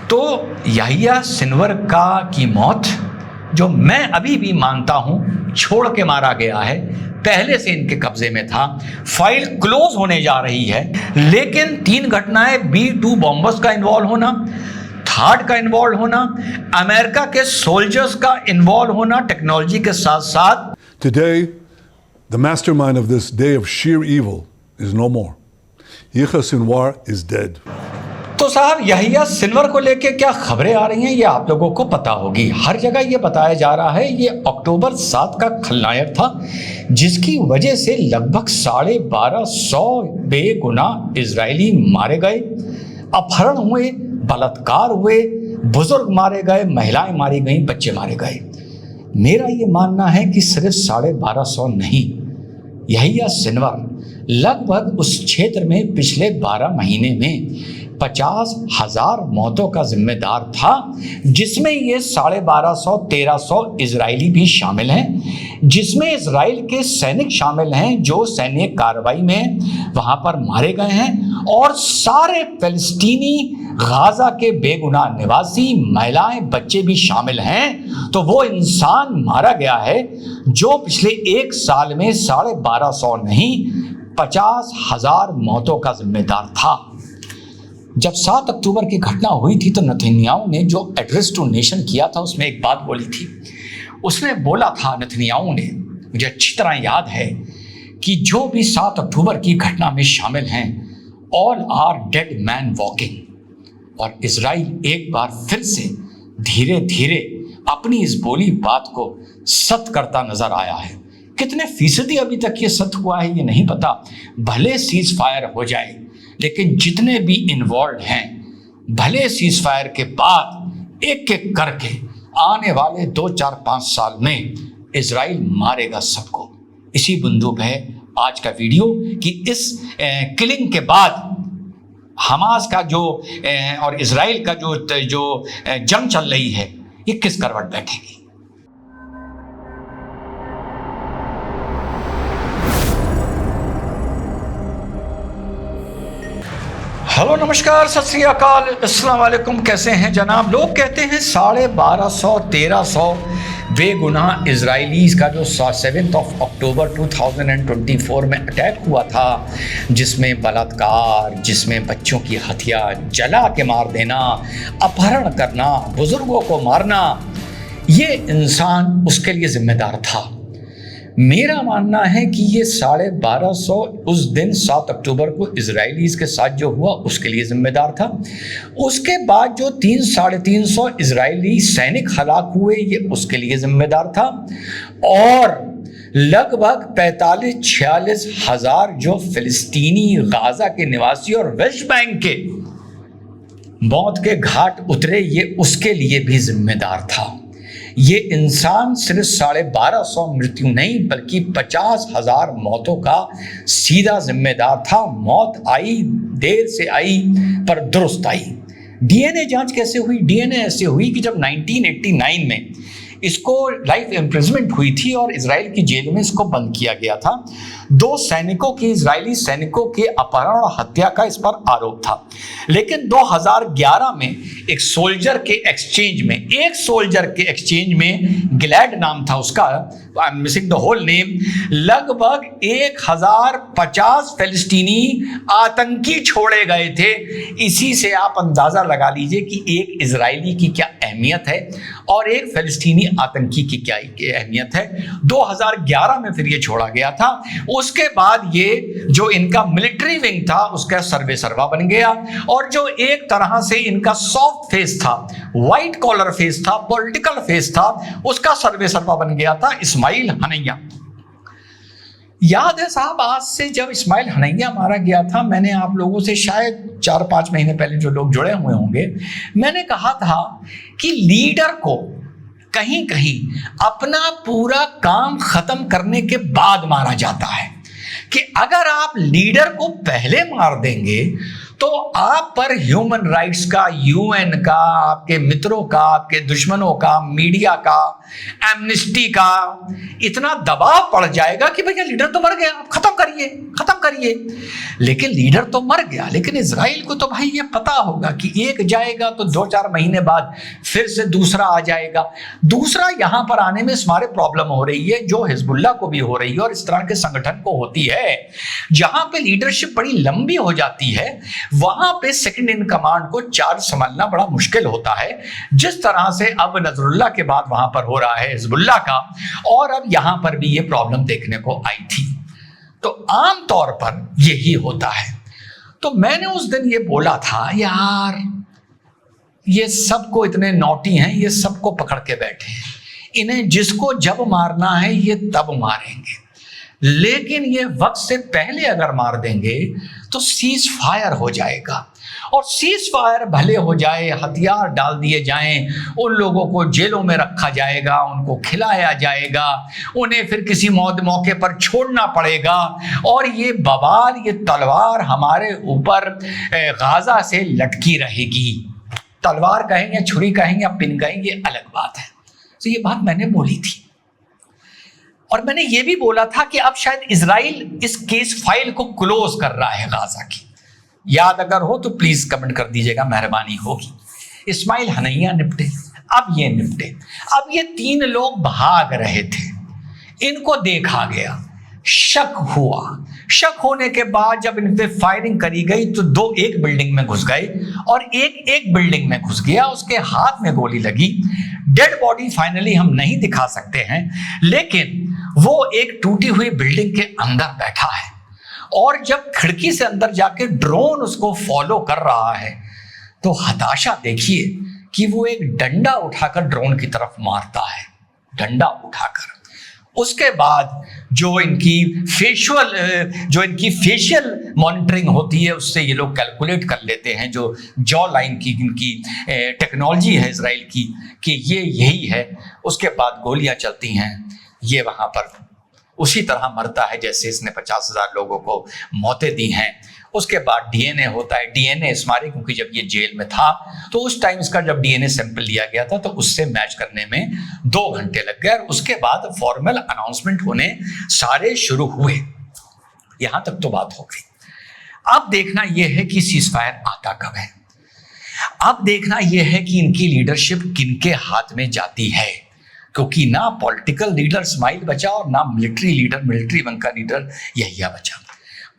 तो याहिया सिनवर की मौत, जो मैं अभी भी मानता हूं छोड़ के मारा गया है, पहले से इनके कब्जे में था, फाइल क्लोज होने जा रही है। लेकिन 3 घटनाएं, B2 बॉम्बर्स का इन्वॉल्व होना, थार्ड का इन्वॉल्व होना, अमेरिका के सोल्जर्स का इन्वॉल्व होना टेक्नोलॉजी के साथ साथ। Today, the mastermind of this day of sheer evil is no more. Yahya Sinwar is dead. तो साहब याहिया सिनवर को लेके क्या खबरें आ रही हैं ये आप लोगों को पता होगी। हर जगह ये बताया जा रहा है ये अक्टूबर 7 का खलनायक था, जिसकी वजह से लगभग 1250 बेगुनाह इजरायली मारे गए, अपहरण हुए, बलात्कार हुए, बुजुर्ग मारे गए, महिलाएं मारी गईं, बच्चे मारे गए। मेरा ये मानना है कि सिर्फ 1250 नहीं, याहिया सिनवर लगभग उस क्षेत्र में पिछले 12 महीने में 50,000 मौतों का जिम्मेदार था, जिसमें ये 1250-1300 इजरायली भी शामिल हैं, जिसमें इजराइल के सैनिक शामिल हैं जो सैन्य कार्रवाई में वहां पर मारे गए हैं, और सारे फिलिस्तीनी गाजा के बेगुनाह निवासी महिलाएं बच्चे भी शामिल हैं। तो वो इंसान मारा गया है जो पिछले 1 साल में 1250 नहीं 50,000 मौतों का जिम्मेदार था। जब 7 अक्टूबर की घटना हुई थी तो नेतन्याहू ने जो एड्रेस टू नेशन किया था उसमें एक बात बोली थी। उसने बोला था, नेतन्याहू ने, मुझे अच्छी तरह याद है, कि जो भी 7 अक्टूबर की घटना में शामिल हैं, all are dead man walking. और इजराइल एक बार फिर से धीरे धीरे अपनी इस बोली बात को सत्य करता नजर आया है। कितने फीसदी अभी तक ये सत्य हुआ है ये नहीं पता, भले सीज फायर हो जाए, लेकिन जितने भी इन्वॉल्व हैं, भले सीज फायर के बाद एक एक करके आने वाले 2, 4, 5 साल में इजराइल मारेगा सबको। इसी बंदूक है आज का वीडियो कि इस किलिंग के बाद हमास का जो और इजराइल का जो जंग चल रही है ये किस करवट बैठेगी। हेलो, नमस्कार, सत श्री अकाल, अस्सलाम वालेकुम। कैसे हैं जनाब? लोग कहते हैं 1250-1300 बेगुनाह इजराइलीज़ का जो 7 अक्टूबर 2024 में अटैक हुआ था, जिसमें बलात्कार, जिसमें बच्चों की हत्या, जला के मार देना, अपहरण करना, बुजुर्गों को मारना, ये इंसान उसके लिए जिम्मेदार था। मेरा मानना है कि ये 1250 उस दिन 7 अक्टूबर को इजराइलीज़ के साथ जो हुआ उसके लिए जिम्मेदार था। उसके बाद जो 300-350 इजरायली सैनिक हलाक हुए ये उसके लिए जिम्मेदार था, और लगभग 45-46 हज़ार जो फिलिस्तीनी गाजा के निवासी और वेस्ट बैंक के मौत के घाट उतरे ये उसके लिए भी जिम्मेदार था। ये इंसान सिर्फ 1250 मृत्यु नहीं बल्कि 50,000 मौतों का सीधा जिम्मेदार था। मौत आई, देर से आई, पर दुरुस्त आई। डीएनए जांच कैसे हुई? डीएनए ऐसे हुई कि जब 1989 में इसको लाइफ इम्प्रिजमेंट हुई थी और इजराइल की जेल में इसको बंद किया गया था। 2 सैनिकों की, इजरायली सैनिकों के अपहरण और हत्या का इस पर आरोप था। लेकिन 2011 में एक सोल्जर के एक्सचेंज में गिलैड नाम था उसका, I am missing the whole name, लगभग 1050 फिलिस्तीनी आतंकी छोड़े गए थे। इसी से आप अंदाजा लगा लीजिए कि एक इजरायली की क्या अहमियत है और एक फिलिस्तीनी आतंकी की क्या अहमियत है। 2011 में फिर ये छोड़ा गया था। उसके बाद ये जो इनका मिलिट्री विंग था उसका सर्वे सर्वा बन गया, और जो एक तरह से इनका सॉफ्ट फेस था, व्हाइट कॉलर फेस था, पॉलिटिकल फेस था, उसका सर्वे सर्वा बन गया था इस्माइल हनैया। याद है साहब, आज से जब इस्माइल हनैया मारा गया था, मैंने आप लोगों से शायद 4-5 महीने पहले जो लोग जुड़े हुए होंगे, मैंने कहा था कि लीडर को कहीं कहीं अपना पूरा काम खत्म करने के बाद मारा जाता है, कि अगर आप लीडर को पहले मार देंगे तो आप पर ह्यूमन राइट्स का, यूएन का, आपके मित्रों का, आपके दुश्मनों का, मीडिया का, एमनेस्टी का इतना दबाव पड़ जाएगा कि भैया लीडर तो मर गया, आप खत्म करिए, खत्म करिए। लेकिन लीडर तो मर गया, लेकिन इजराइल को तो भाई ये पता होगा कि एक जाएगा तो 2-4 महीने बाद फिर से दूसरा आ जाएगा। दूसरा यहां पर आने में हमारे प्रॉब्लम हो रही है, जो हिजबुल्लाह को भी हो रही है और इस तरह के संगठन को होती है, जहां पे लीडरशिप बड़ी लंबी हो जाती है, वहां पे सेकंड इन कमांड को चार्ज संभालना बड़ा मुश्किल होता है। जिस तरह से अब नजरुल्लाह के बाद वहां पर हो रहा है हिजबुल्लाह का, और अब यहां पर भी ये प्रॉब्लम देखने को आई थी। तो आम तौर पर यही होता है। तो मैंने उस दिन ये बोला था, यार ये सबको इतने नौटी हैं, ये सबको पकड़ के बैठे हैं, इन्हें जिसको जब मारना है ये तब मारेंगे, लेकिन ये वक्त से पहले अगर मार देंगे तो सीज फायर हो जाएगा। और सीज फायर भले हो जाए, हथियार डाल दिए जाएं, उन लोगों को जेलों में रखा जाएगा, उनको खिलाया जाएगा, उन्हें फिर किसी मौके पर छोड़ना पड़ेगा, और ये बवाल, ये तलवार हमारे ऊपर गाजा से लटकी रहेगी। तलवार कहें या छुरी कहें या पिन कहें, ये अलग बात है। तो ये बात मैंने बोली थी, और मैंने ये भी बोला था कि अब शायद इजराइल इस केस फाइल को क्लोज कर रहा है गाजा की। याद अगर हो तो प्लीज कमेंट कर दीजिएगा, मेहरबानी होगी। इस्माइल हनैया निपटे, अब ये निपटे। अब ये 3 लोग भाग रहे थे, इनको देखा गया, शक हुआ। शक होने के बाद जब इन पे फायरिंग करी गई तो 2 एक बिल्डिंग में घुस गए और एक बिल्डिंग में घुस गया, उसके हाथ में गोली लगी। डेड बॉडी फाइनली हम नहीं दिखा सकते हैं, लेकिन वो एक टूटी हुई बिल्डिंग के अंदर बैठा है, और जब खिड़की से अंदर जाके ड्रोन उसको फॉलो कर रहा है तो हताशा देखिए कि वो एक डंडा उठाकर ड्रोन की तरफ मारता है, डंडा उठाकर। उसके बाद जो इनकी फेशियल मॉनिटरिंग होती है, उससे ये लोग कैलकुलेट कर लेते हैं, जो जॉ लाइन की इनकी टेक्नोलॉजी है इजराइल की, कि ये यही है। उसके बाद गोलियां चलती हैं, ये वहां पर उसी तरह मरता है जैसे इसने 50,000 लोगों को मौतें दी हैं। उसके बाद डीएनए होता है, डीएनए स्मारक, क्योंकि जब ये जेल में था तो उस टाइम इसका जब डीएनए सैंपल लिया गया था तो उससे मैच करने में 2 घंटे लग गए, और उसके बाद फॉर्मल अनाउंसमेंट होने सारे शुरू हुए। यहां तक तो बात हो गई। अब देखना यह है कि सीजफायर आता कब है। अब देखना यह है कि इनकी लीडरशिप किनके हाथ में जाती है, क्योंकि ना पॉलिटिकल लीडर इस्माइल बचा और ना मिलिट्री लीडर, मिलिट्री वंग का लीडर यहिया बचा।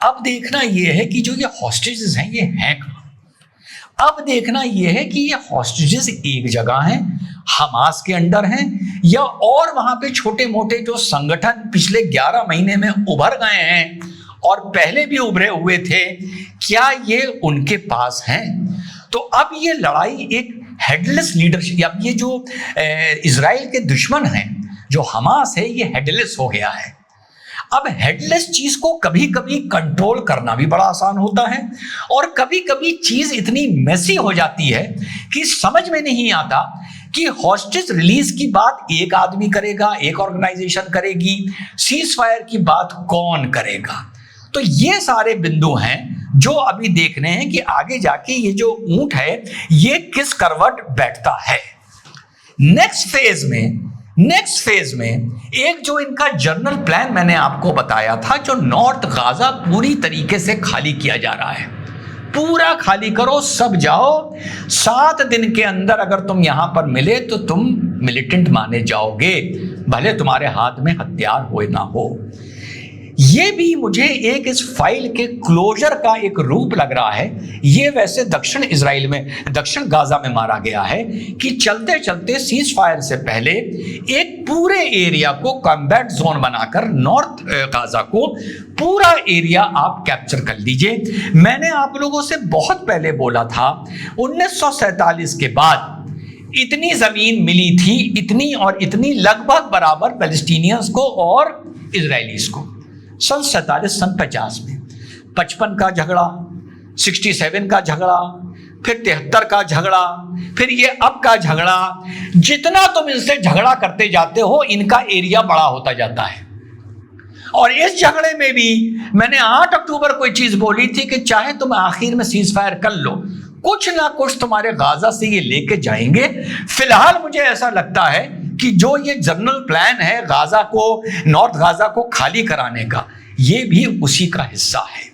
अब देखना यह है कि जो ये हॉस्टेजेस हैं ये हैं कहां। अब देखना यह है कि ये हॉस्टेजेस एक जगह हैं, हमास के अंडर हैं, या और वहां पे छोटे मोटे जो संगठन पिछले 11 महीने में उभर गए हैं और पहले भी उभरे हुए थे, क्या ये उनके पास हैं। तो अब ये लड़ाई एक हेडलेस लीडरशिप, अब ये जो इजराइल के दुश्मन हैं, जो हमास है, ये हेडलेस हो गया है। अब हेडलेस चीज को कभी कभी कंट्रोल करना भी बड़ा आसान होता है, और कभी कभी चीज इतनी मेसी हो जाती है कि समझ में नहीं आता कि हॉस्टेज रिलीज की बात एक आदमी करेगा, एक ऑर्गेनाइजेशन करेगी, सीज फायर की बात कौन करेगा। तो ये सारे बिंदु हैं जो अभी देखने हैं कि आगे जाके ये जो ऊंट है ये किस करवट बैठता है। नेक्स्ट फेज में एक जो इनका जनरल प्लान मैंने आपको बताया था, जो नॉर्थ गाजा पूरी तरीके से खाली किया जा रहा है, पूरा खाली करो, सब जाओ, 7 दिन के अंदर अगर तुम यहां पर मिले तो तुम मिलिटेंट माने जाओगे, भले तुम्हारे हाथ में हथियार हो ना हो। ये भी मुझे एक इस फाइल के क्लोजर का एक रूप लग रहा है। ये वैसे दक्षिण इजराइल में, दक्षिण गाजा में मारा गया है कि चलते चलते सीज फायर से पहले एक पूरे एरिया को कॉम्बैट जोन बनाकर नॉर्थ गाजा को पूरा एरिया आप कैप्चर कर लीजिए। मैंने आप लोगों से बहुत पहले बोला था 1947 के बाद इतनी जमीन मिली थी, इतनी और इतनी लगभग बराबर पैलेस्टीनियंस को और इजरायलीज को। सन 47, सन 50 में 55 का झगड़ा, 67 का झगड़ा, फिर 73 का झगड़ा, फिर ये अब का झगड़ा। जितना तुम इनसे झगड़ा करते जाते हो इनका एरिया बड़ा होता जाता है। और इस झगड़े में भी मैंने 8 अक्टूबर को चीज बोली थी कि चाहे तुम आखिर में सीज फायर कर लो, कुछ ना कुछ तुम्हारे गाजा से ये लेके जाएंगे। फिलहाल मुझे ऐसा लगता है कि जो ये जनरल प्लान है गाजा को, नॉर्थ गाजा को खाली कराने का, ये भी उसी का हिस्सा है।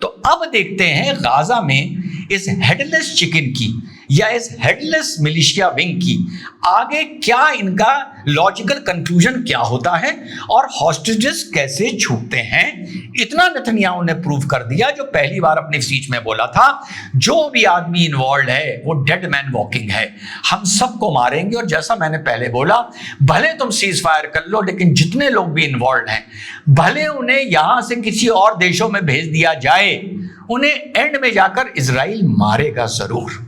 तो अब देखते हैं गाजा में इस हेडलेस चिकन की या इस हेडलेस मिलिशिया विंग की आगे क्या इनका लॉजिकल कंक्लूजन क्या होता है और हॉस्टेजेस कैसे छूटते हैं। इतना नेतन्याहू ने प्रूव कर दिया जो पहली बार अपनी स्पीच में बोला था, जो भी आदमी इन्वॉल्व है वो डेड मैन वॉकिंग है, हम सबको मारेंगे। और जैसा मैंने पहले बोला, भले तुम सीज फायर कर लो, लेकिन जितने लोग भी इन्वॉल्व हैं, भले उन्हें यहां से किसी और देशों में भेज दिया जाए, उन्हें एंड में जाकर इजराइल मारेगा जरूर।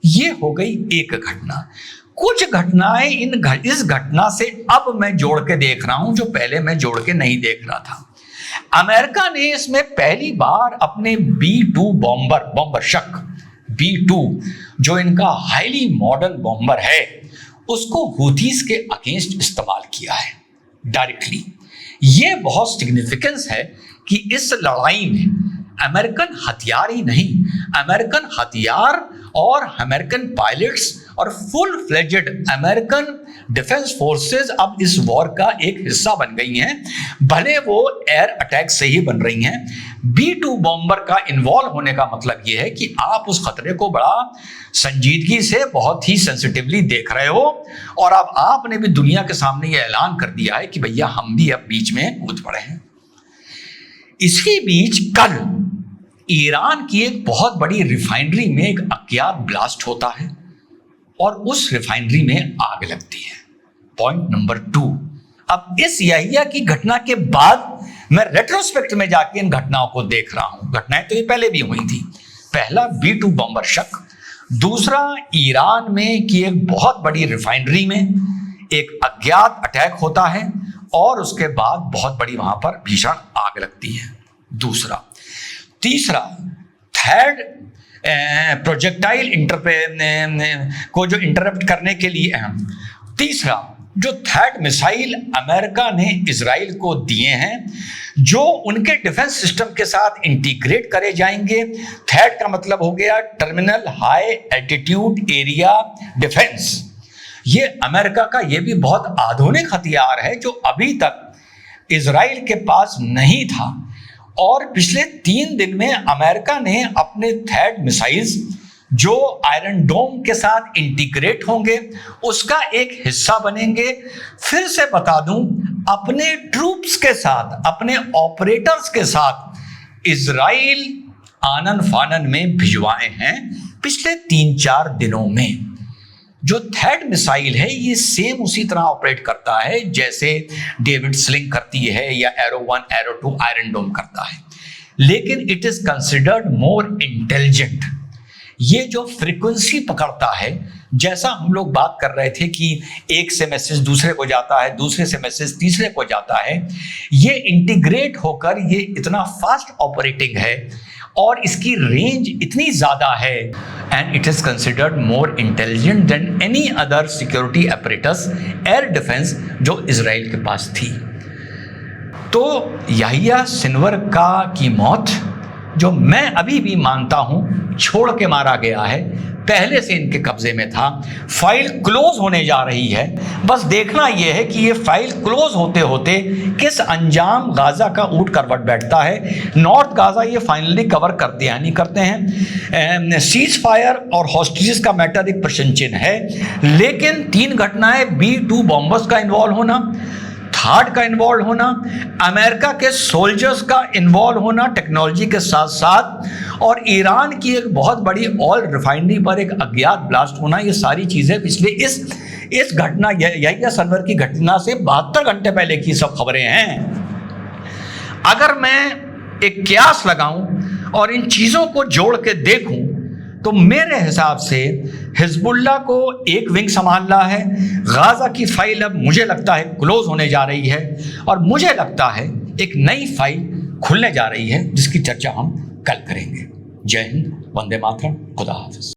ये हो गई एक घटना। कुछ घटनाएं इस घटना से अब मैं जोड़ के देख रहा हूं जो पहले मैं जोड़ के नहीं देख रहा था। अमेरिका ने इसमें पहली बार अपने B-2 बॉम्बर शक B-2 जो इनका हाईली मॉडर्न बॉम्बर है, उसको हुथीज के अगेंस्ट इस्तेमाल किया है डायरेक्टली। ये बहुत सिग्निफिकेंस है कि इस लड़ाई में अमेरिकन हथियार ही नहीं, अमेरिकन हथियार और अमेरिकन पायलट्स और full fledged American defence forces अब इस वॉर का एक हिस्सा बन गई हैं, भले वो एयर अटैक से ही बन रही हैं। B-2 बॉम्बर का इन्वॉल्व होने का मतलब ये है कि आप उस खतरे को बड़ा संजीदगी से, बहुत ही सेंसिटिवली देख रहे हो, और अब आपने भी दुनिया के सामने ये ऐलान कर दिया है कि भैया हम भी अब बीच में कूद पड़े हैं। इसके बीच कल ईरान की एक बहुत बड़ी रिफाइनरी में एक अज्ञात ब्लास्ट होता है और उस रिफाइनरी में आग लगती है। Point number 2। अब इस यहिया की घटना के बाद मैं रेट्रोस्पेक्ट में जाके इन घटनाओं को देख रहा हूं। घटनाएं तो ये पहले भी हुई थी। पहला B-2 बॉम्बर शक, दूसरा ईरान में कि एक बहुत बड़ी रिफाइनरी में एक अज्ञात अटैक होता है और उसके बाद बहुत बड़ी वहां पर भीषण आग लगती है। दूसरा, तीसरा, थर्ड प्रोजेक्टाइल को जो इंटरप्ट करने के लिए अहम, तीसरा जो थर्ड मिसाइल अमेरिका ने इजराइल को दिए हैं जो उनके डिफेंस सिस्टम के साथ इंटीग्रेट करे जाएंगे। थर्ड का मतलब हो गया terminal high altitude area defence. ये अमेरिका का ये भी बहुत आधुनिक हथियार है जो अभी तक इजराइल के पास नहीं था, और पिछले 3 दिन में अमेरिका ने अपने थर्ड मिसाइल्स जो आयरन डोम के साथ इंटीग्रेट होंगे उसका एक हिस्सा बनेंगे। फिर से बता दूं, अपने ट्रूप्स के साथ, अपने ऑपरेटर्स के साथ इजराइल आनन फानन में भिजवाए हैं पिछले 3-4 दिनों में। जो थर्ड मिसाइल है ये सेम उसी तरह ऑपरेट करता है जैसे डेविड स्लिंग करती है या एरो 1 एरो 2 आयरन डोम करता है, लेकिन it is considered more intelligent. ये जो फ्रीक्वेंसी पकड़ता है, जैसा हम लोग बात कर रहे थे कि एक से मैसेज दूसरे को जाता है, दूसरे से मैसेज तीसरे को जाता है, ये इंटीग्रेट होकर ये इतना फास्ट ऑपरेटिंग है और इसकी रेंज इतनी ज्यादा है, and it is considered more intelligent then any other security apparatus air defence जो इजराइल के पास थी। तो यहिया सिनवर की मौत, जो मैं अभी भी मानता हूं छोड़ के मारा गया है, पहले से इनके कब्जे में था। फाइल क्लोज होने जा रही है, बस देखना यह है कि ये फाइल क्लोज होते होते किस अंजाम गाजा का ऊट करवट बैठता है। नॉर्थ गाजा ये फाइनली कवर करते हैं नहीं करते हैं। सीज फायर और हॉस्टेजेस का मैटर एक प्रश्न चिन्ह है, लेकिन 3 घटनाएं, B-2 बॉम्बर्स का इन्वॉल्व होना, थर्ड का इन्वॉल्व होना, अमेरिका के सोल्जर्स का इन्वॉल्व होना टेक्नोलॉजी के साथ साथ, और ईरान की एक बहुत बड़ी ऑयल रिफाइनरी पर एक अज्ञात ब्लास्ट होना, ये सारी चीजें पिछले इस घटना यहिया सिनवर की घटना से 72 घंटे पहले की सब खबरें हैं। अगर मैं एक कियास लगाऊं और इन चीजों को जोड़ के देखूं तो मेरे हिसाब से हिजबुल्लाह को एक विंग संभाल रहा है। गाजा की फाइल अब मुझे लगता है क्लोज होने जा रही है, और मुझे लगता है एक नई फाइल खुलने जा रही है जिसकी चर्चा हम कल करेंगे। जय हिंद, वंदे मातरम, खुदा हाफिज।